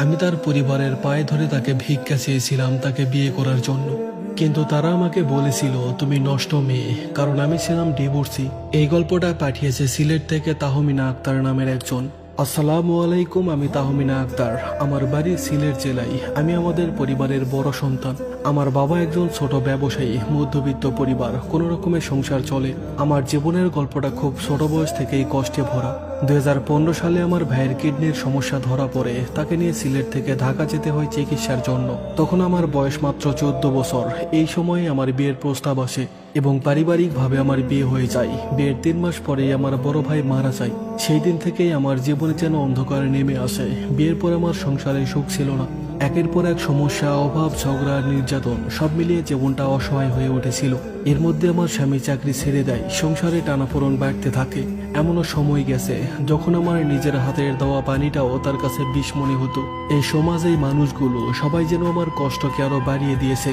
আমি তার পরিবারের পায়ে ধরে তাকে ভিক্ষা চেয়েছিলাম তাকে বিয়ে করার জন্য, কিন্তু তারা আমাকে বলেছিল তুমি নষ্ট মেয়ে, কারণ আমি ছিলাম ডিভোর্সি। এই গল্পটা পাঠিয়েছে সিলেট থেকে তাহমিনা আক্তার নামের একজন। আসসালামু আলাইকুম, আমি তাহমিনা আক্তার। আমার বাড়ি সিলেট জেলায়। আমি আমাদের পরিবারের বড় সন্তান। আমার বাবা একজন ছোট ব্যবসায়ী, মধ্যবিত্ত পরিবার, কোনো রকমের সংসার চলে। আমার জীবনের গল্পটা খুব ছোট বয়স থেকেই কষ্টে ভরা। 2015 সালে আমার ভাইয়ের কিডনির সমস্যা ধরা পড়ে। তাকে নিয়ে সিলেট থেকে ঢাকা যেতে হয় চিকিৎসার জন্য। তখন আমার বয়স মাত্র 14 বছর। এই সময়ে আমার বিয়ের প্রস্তাব আসে এবং পারিবারিকভাবে আমার বিয়ে হয়ে যায়। বিয়ের 3 মাস পরেই আমার বড় ভাই মারা যায়। সেই দিন থেকেই আমার জীবনে যেন অন্ধকার নেমে আসে। বিয়ের পর আমার সংসারে সুখ ছিল না। একের পর এক সমস্যা, অভাব, ঝগড়া, নির্যাতন, সব মিলিয়ে জীবনটা অসহায় হয়ে উঠেছিল। এর মধ্যে আমার স্বামী চাকরি ছেড়ে দেয়, সংসারে টানাপোড়েন বাড়তে থাকে। এমনও সময় গেছে যখন আমার নিজের হাতের দেওয়া পানিটাও তার কাছে বিষ মনে হতো। এই সমাজে এই মানুষগুলো সবাই যেন আমার কষ্টকে আরো বাড়িয়ে দিয়েছে।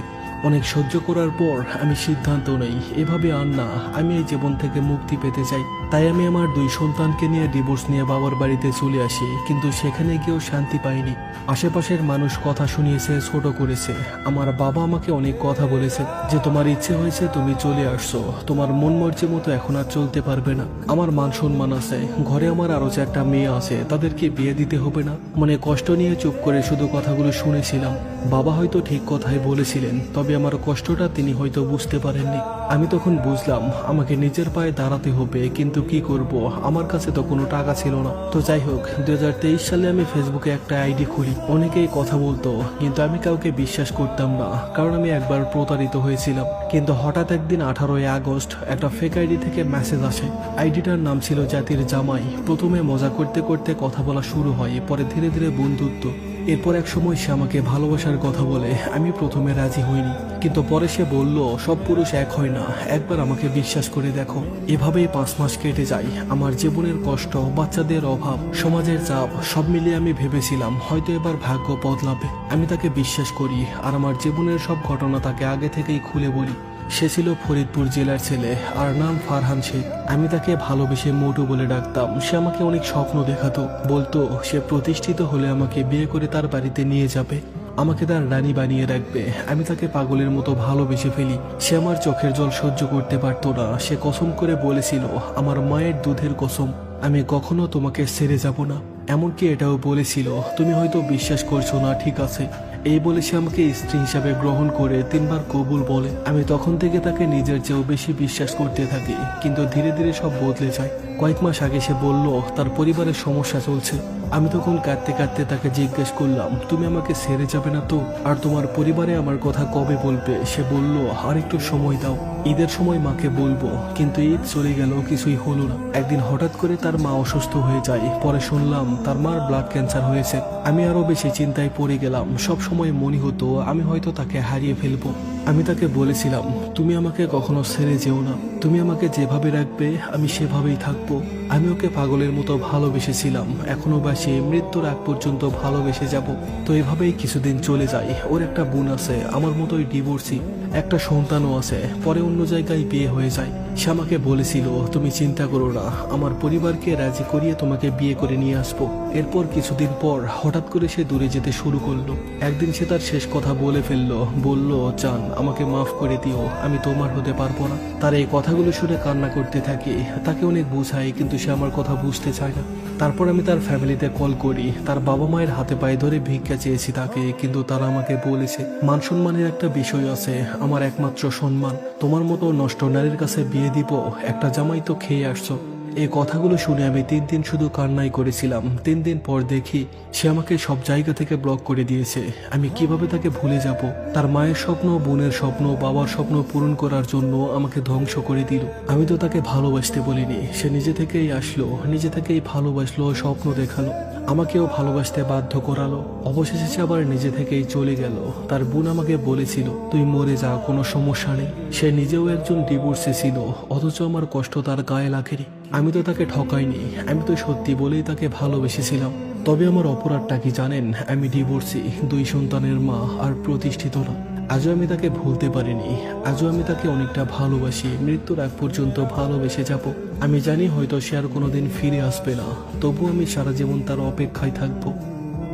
অনেক সহ্য করার পর আমি সিদ্ধান্ত নেই, এভাবে আর না, আমি এই জীবন থেকে মুক্তি পেতে চাই। তাই আমি আমার 2 সন্তানকে নিয়ে ডিভোর্স নিয়ে বাবার বাড়িতে চলে আসি। কিন্তু সেখানে গিয়েও শান্তি পাইনি। আশেপাশের মানুষ কথা শুনিয়েছে, ছোট করেছে। আমার বাবা আমাকে অনেক কথা বলেছে যে তোমার ইচ্ছে হয়েছে তুমি চলে আসছো, তোমার মন মর্জি মতো এখন আর চলতে পারবে না। আমার মান সম্মান আছে, ঘরে আমার আরো 4টা মেয়ে আছে, তাদেরকে বিয়ে দিতে হবে না। মনে কষ্ট নিয়ে চুপ করে শুধু কথাগুলো শুনেছিলাম। বাবা হয়তো ঠিক কথাই বলেছিলেন, তবে আমার কষ্টটা তিনি হয়তো বুঝতে পারেননি। আমি তখন বুঝলাম আমাকে নিজের পায়ে দাঁড়াতে হবে, কিন্তু কি করব, আমার কাছে তো কোনো টাকা ছিল না। তো যাই হোক, 2023 সালে আমি ফেসবুকে একটা আইডি খুলি। অনেকেই কথা বলতো, কিন্তু আমি কাউকে বিশ্বাস করতাম না, কারণ আমি একবার প্রতারিত হয়েছিলাম। কিন্তু হঠাৎ একদিন 18 আগস্ট একটা ফেক আইডি থেকে মেসেজ আসে। আইডিটার নাম ছিল জাতির জামাই। প্রথমে মজা করতে করতে কথা বলা শুরু হয়, পরে ধীরে ধীরে বন্ধুত্ব। এরপর এক সময় সে আমাকে ভালোবাসার কথা বলে। আমি প্রথমে রাজি হইনি, কিন্তু পরে সে বলল সব পুরুষ এক হয় না, একবার আমাকে বিশ্বাস করে দেখো। এভাবেই 5 মাস কেটে যায়। আমার জীবনের কষ্ট, বাচ্চাদের অভাব, সমাজের চাপ, সব মিলিয়ে আমি ভেবেছিলাম হয়তো এবার ভাগ্য বদলাবে। আমি তাকে বিশ্বাস করি আর আমার জীবনের সব ঘটনা তাকে আগে থেকেই খুলে বলি। সে ছিল ফরিদপুর জেলার ছেলে, আর নাম ফারহান শেখ। আমি তাকে ভালোবেসে মোটু বলে ডাকতাম। সে আমাকে অনেক স্বপ্ন দেখাতো, বলতো সে প্রতিষ্ঠিত হলে আমাকে বিয়ে করে তার বাড়িতে নিয়ে যাবে, আমাকে তার রানী বানিয়ে রাখবে। আমি তাকে পাগলের মতো ভালোবেসে ফেলি। সে আমার চোখের জল সহ্য করতে পারতো না। সে কসম করে বলেছিল, আমার মায়ের দুধের কসম, আমি কখনো তোমাকে ছেড়ে যাব না। এমনকি এটাও বলেছিল, তুমি হয়তো বিশ্বাস করছো না, ঠিক আছে। এই বলে সে আমাকে স্ত্রী হিসাবে গ্রহণ করে 3 বার কবুল বলে। আমি তখন থেকে তাকে নিজের চেয়েও বেশি বিশ্বাস করতে থাকি, কিন্তু ধীরে ধীরে সব বদলে যায়। কয়েক মাস আগে সে বলল তার পরিবারের সমস্যা চলছে। আমি তখন কাঁদতে কাঁদতে তাকে জিজ্ঞেস করলাম, তুমি আমাকে ছেড়ে যাবে না তো? আর তোমার পরিবারে আমার কথা কবে বলবে? সে বলল, আর একটু সময় দাও, ঈদের সময় মাকে বলবো। কিন্তু ঈদ চলে গেল, কিছুই হলো না। একদিন হঠাৎ করে তার মা অসুস্থ হয়ে যায়। পরে শুনলাম তার মার ব্লাড ক্যান্সার হয়েছে। আমি আরো বেশি চিন্তায় পড়ে গেলাম। সব সময় মনে হতো আমি হয়তো তাকে হারিয়ে ফেলবো। আমি তাকে বলেছিলাম, তুমি আমাকে কখনো ছেড়ে যেও না, তুমি আমাকে যেভাবে রাখবে আমি সেভাবেই থাকবো। আমি ওকে পাগলের মতো ভালোবেসেছিলাম, এখনো বাসি, মৃত্যুর আগ পর্যন্ত ভালোবেসে যাব। তো এভাবেই কিছুদিন চলে যায়। ওর একটা বোন আছে, আমার মতোই ডিভোর্সি, একটা সন্তানও আছে। পরে অন্য জায়গায় বিয়ে হয়ে যায়। সে আমাকে বলেছিল, তুমি চিন্তা করো না, আমার পরিবারকে রাজি করিয়ে তোমাকে বিয়ে করে নিয়ে আসবো। এরপর কিছুদিন পর হঠাৎ করে সে দূরে যেতে শুরু করলো। একদিন সে তার শেষ কথা বলে ফেললো, বলল, জান আমাকে মাফ করে দিও, আমি তোমার হতে পারবো না। তার এই কথাগুলো শুনে কান্না করতে থাকি। তাকে অনেক বুঝাই, কিন্তু সে আমার কথা বুঝতে চায় না। তারপর আমি তার ফ্যামিলিতে কল করি। তার বাবা মায়ের হাতে পায়ে ধরে ভিক্ষা চেয়েছি তাকে, কিন্তু তারা আমাকে বলেছে মান সম্মানের একটা বিষয় আছে, আমার একমাত্র সম্মান। তোমার মতো নষ্ট নারীর কাছে বিয়ে দিব? একটা জামাই তো খেয়ে আসছো। এই কথাগুলো শুনে আমি 3 দিন শুধু কান্নাই করেছিলাম। 3 দিন পর দেখি সে আমাকে সব জায়গা থেকে ব্লক করে দিয়েছে। আমি কিভাবে তাকে ভুলে যাব? তার মায়ের স্বপ্ন, বোনের স্বপ্ন, বাবার স্বপ্ন পূরণ করার জন্য আমাকে ধ্বংস করে দিল। আমি তো তাকে ভালোবাসতে বলিনি, সে নিজে থেকেই আসলো, নিজে থেকেই ভালোবাসলো, স্বপ্ন দেখালো, আমাকেও ভালোবাসতে বাধ্য করালো। অবশেষে সে আবার নিজে থেকেই চলে গেল। তার বোন আমাকে বলেছিল, তুই মরে যা, কোনো সমস্যা নেই। সে নিজেও একজন ডিভোর্সে ছিল, অথচ আমার কষ্ট তার গায়ে লাগেনি। আমি তো তাকে ঠকাইনি, আমি তো সত্যি বলেই তাকে ভালোবেসেছিলাম। তবে আমার অপরাধটা কি জানেন? আমি ডিভোর্সি, 2 সন্তানের মা, আর প্রতিষ্ঠিত না। আজও আমি তাকে ভুলতে পারিনি। আজও আমি তাকে অনেকটা ভালোবাসি, মৃত্যুর আগ পর্যন্ত ভালোবেসে যাব। আমি জানি হয়তো সে আর কোনোদিন ফিরে আসবে না, তবু আমি সারা জীবন তার অপেক্ষায় থাকবো।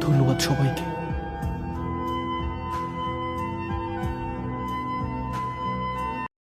ধন্যবাদ সবাইকে।